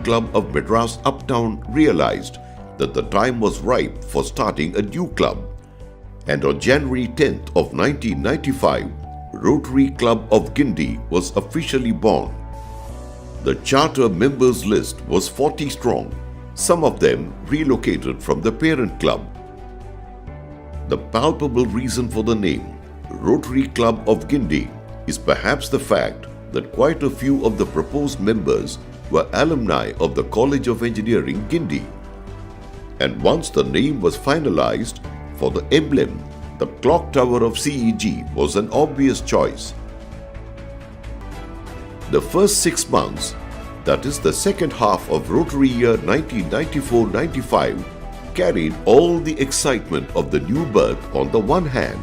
Club of Madras Uptown realized that the time was ripe for starting a new club. And on January 10th of 1995, Rotary Club of Guindy was officially born. The charter members list was 40 strong, some of them relocated from the parent club. The palpable reason for the name, Rotary Club of Guindy, is perhaps the fact that quite a few of the proposed members were alumni of the College of Engineering, Guindy. And once the name was finalized, for the emblem, the clock tower of CEG was an obvious choice. The first 6 months, that is the second half of Rotary year 1994-95, carried all the excitement of the new birth on the one hand,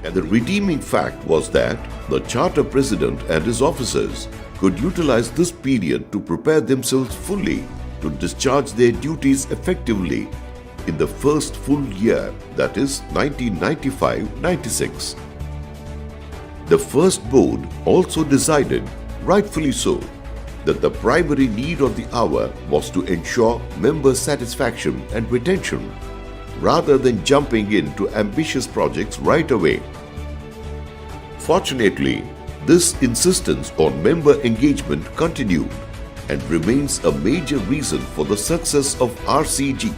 and the redeeming fact was that the charter president and his officers could utilize this period to prepare themselves fully to discharge their duties effectively in the first full year, that is 1995-96. The first board also decided, rightfully so, that the primary need of the hour was to ensure member satisfaction and retention, rather than jumping into ambitious projects right away. Fortunately, this insistence on member engagement continued and remains a major reason for the success of RCG.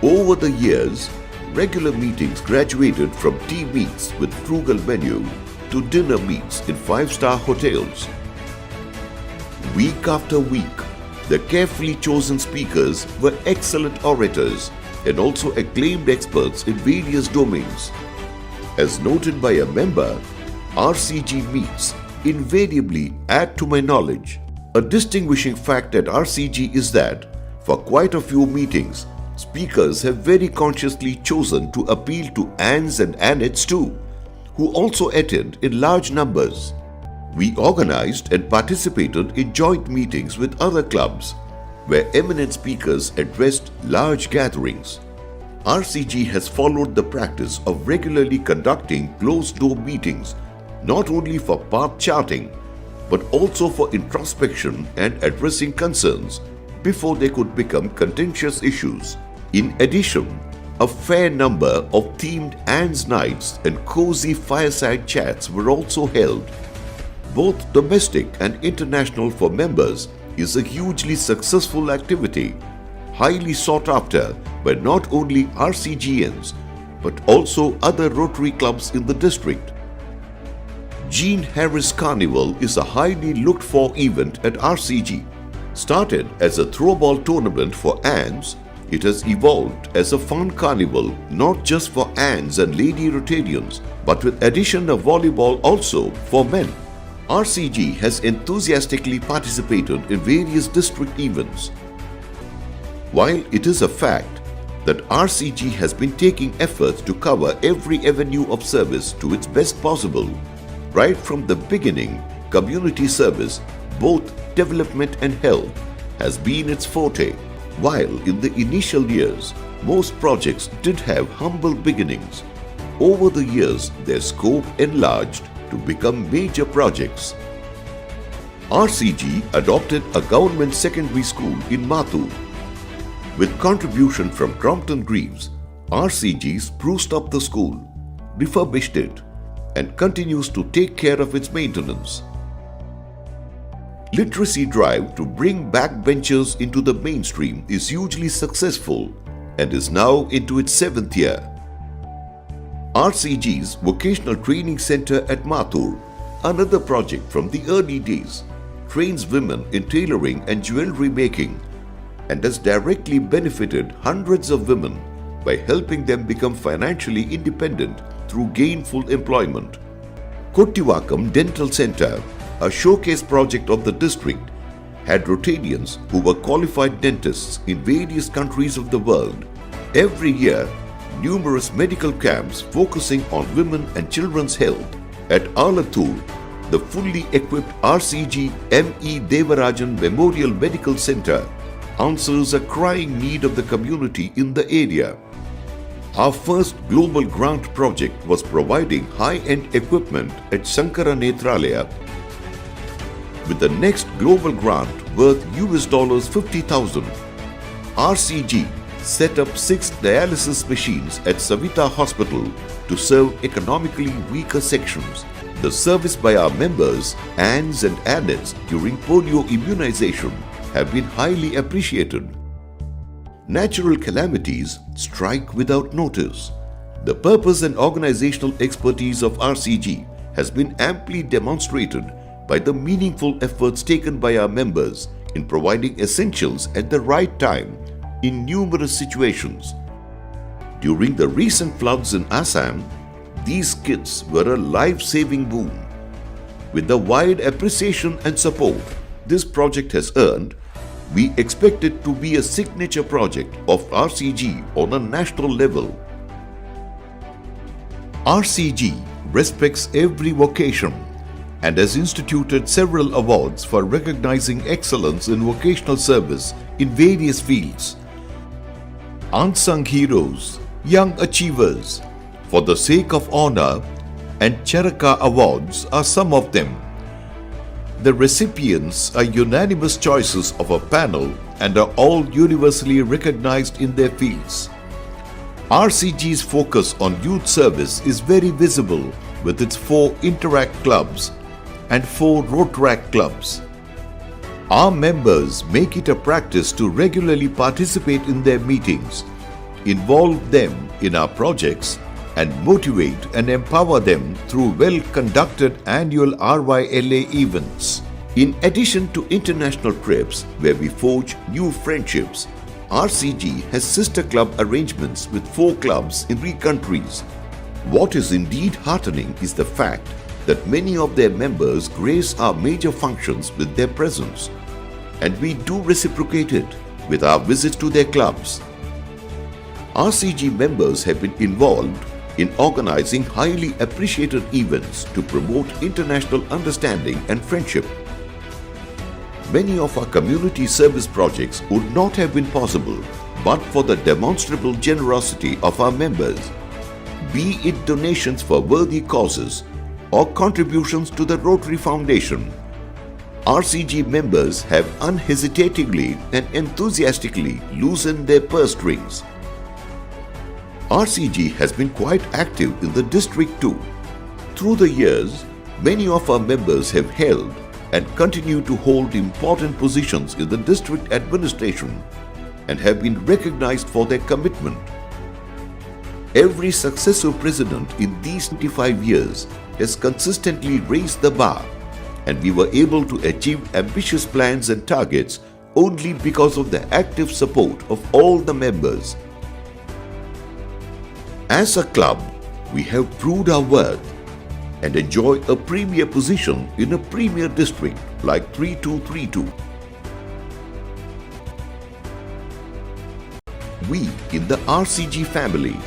Over the years, regular meetings graduated from tea meets with frugal menu to dinner meets in 5-star hotels. Week after week, the carefully chosen speakers were excellent orators and also acclaimed experts in various domains. As noted by a member, RCG meets invariably add to my knowledge. A distinguishing fact at RCG is that, for quite a few meetings, speakers have very consciously chosen to appeal to aunts and annettes too, who also attend in large numbers. We organized and participated in joint meetings with other clubs, where eminent speakers addressed large gatherings. RCG has followed the practice of regularly conducting closed-door meetings, not only for path charting, but also for introspection and addressing concerns before they could become contentious issues. In addition, a fair number of themed Anne's Nights and cozy fireside chats were also held. Both domestic and international for members is a hugely successful activity, highly sought after by not only RCGians but also other Rotary clubs in the district. Jean Harris Carnival is a highly looked for event at RCG. Started as a throwball tournament for aunts, it has evolved as a fun carnival not just for aunts and lady Rotarians, but with addition of volleyball also for men. RCG has enthusiastically participated in various district events. While it is a fact that RCG has been taking efforts to cover every avenue of service to its best possible, right from the beginning, community service, both development and health, has been its forte. While in the initial years, most projects did have humble beginnings, over the years their scope enlarged to become major projects. RCG adopted a government secondary school in Mathur. With contribution from Crompton Greaves, RCG spruced up the school, refurbished it, and continues to take care of its maintenance. Literacy drive to bring backbenchers into the mainstream is hugely successful and is now into its 7th year. RCG's Vocational Training Center at Mathur, another project from the early days, trains women in tailoring and jewelry making and has directly benefited hundreds of women by helping them become financially independent through gainful employment. Kottivakam Dental Center, a showcase project of the district, had Rotarians who were qualified dentists in various countries of the world. Every year, numerous medical camps focusing on women and children's health. At Alathur, the fully equipped RCG M.E. Devarajan Memorial Medical Center answers a crying need of the community in the area. Our first global grant project was providing high-end equipment at Sankara Nethralaya. With the next global grant, worth $50,000. RCG set up 6 dialysis machines at Savita Hospital to serve economically weaker sections. The service by our members, ANs and ANETs during polio immunization have been highly appreciated. Natural calamities strike without notice. The purpose and organizational expertise of RCG has been amply demonstrated by the meaningful efforts taken by our members in providing essentials at the right time in numerous situations. During the recent floods in Assam, these kits were a life-saving boon. With the wide appreciation and support this project has earned, we expect it to be a signature project of RCG on a national level. RCG respects every vocation and has instituted several awards for recognizing excellence in vocational service in various fields. Unsung heroes, young achievers, for the sake of honor, and Charaka awards are some of them. The recipients are unanimous choices of a panel and are all universally recognized in their fields. RCG's focus on youth service is very visible with its 4 Interact clubs and 4 Rotaract clubs. Our members make it a practice to regularly participate in their meetings, involve them in our projects, and motivate and empower them through well-conducted annual RYLA events. In addition to international trips where we forge new friendships, RCG has sister club arrangements with 4 clubs in 3 countries. What is indeed heartening is the fact that many of their members grace our major functions with their presence, and we do reciprocate it with our visits to their clubs. RCG members have been involved in organizing highly appreciated events to promote international understanding and friendship. Many of our community service projects would not have been possible but for the demonstrable generosity of our members, be it donations for worthy causes or contributions to the Rotary Foundation. RCG members have unhesitatingly and enthusiastically loosened their purse strings. RCG has been quite active in the district too. Through the years, many of our members have held and continue to hold important positions in the district administration and have been recognized for their commitment. Every successive president in these 25 years has consistently raised the bar, and we were able to achieve ambitious plans and targets only because of the active support of all the members. As a club, we have proved our worth and enjoy a premier position in a premier district like 3232. We in the RCG family,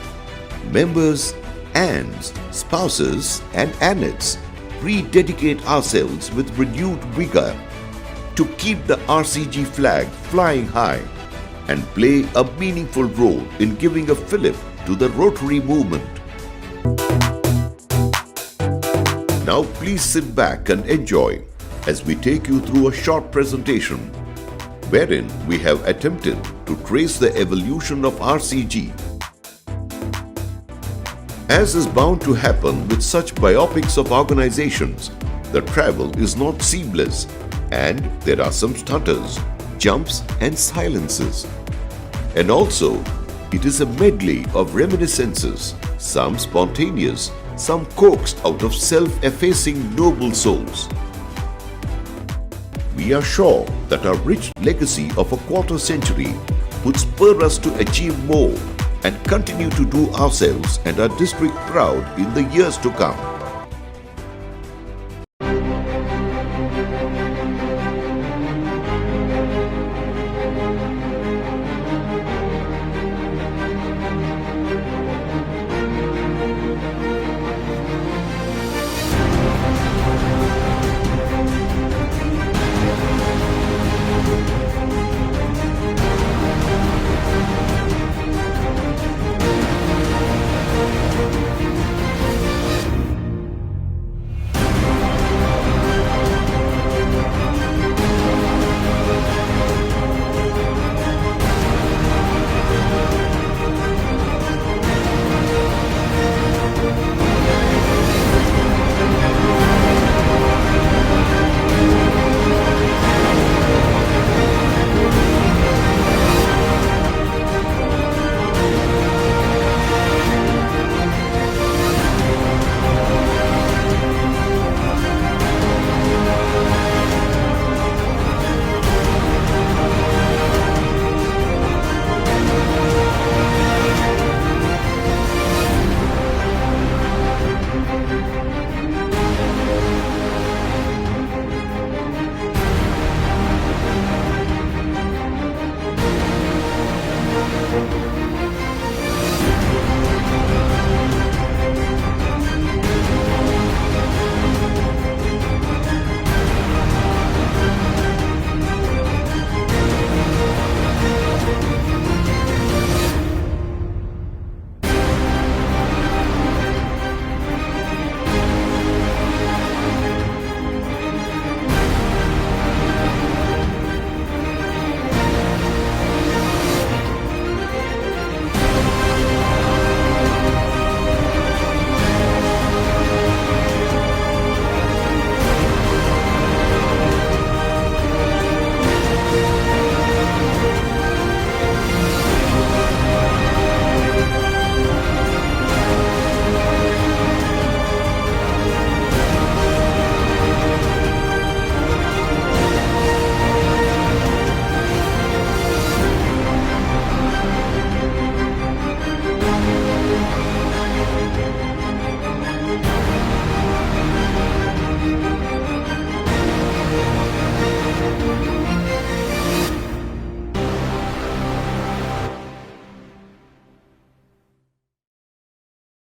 members, ANs, spouses and ANETs, rededicate ourselves with renewed vigor to keep the RCG flag flying high and play a meaningful role in giving a fillip to the Rotary movement. Now please sit back and enjoy as we take you through a short presentation wherein we have attempted to trace the evolution of RCG. As is bound to happen with such biopics of organizations, the travel is not seamless and there are some stutters, jumps and silences. And also, it is a medley of reminiscences, some spontaneous, some coaxed out of self-effacing noble souls. We are sure that our rich legacy of a quarter century would spur us to achieve more and continue to do ourselves and our district proud in the years to come.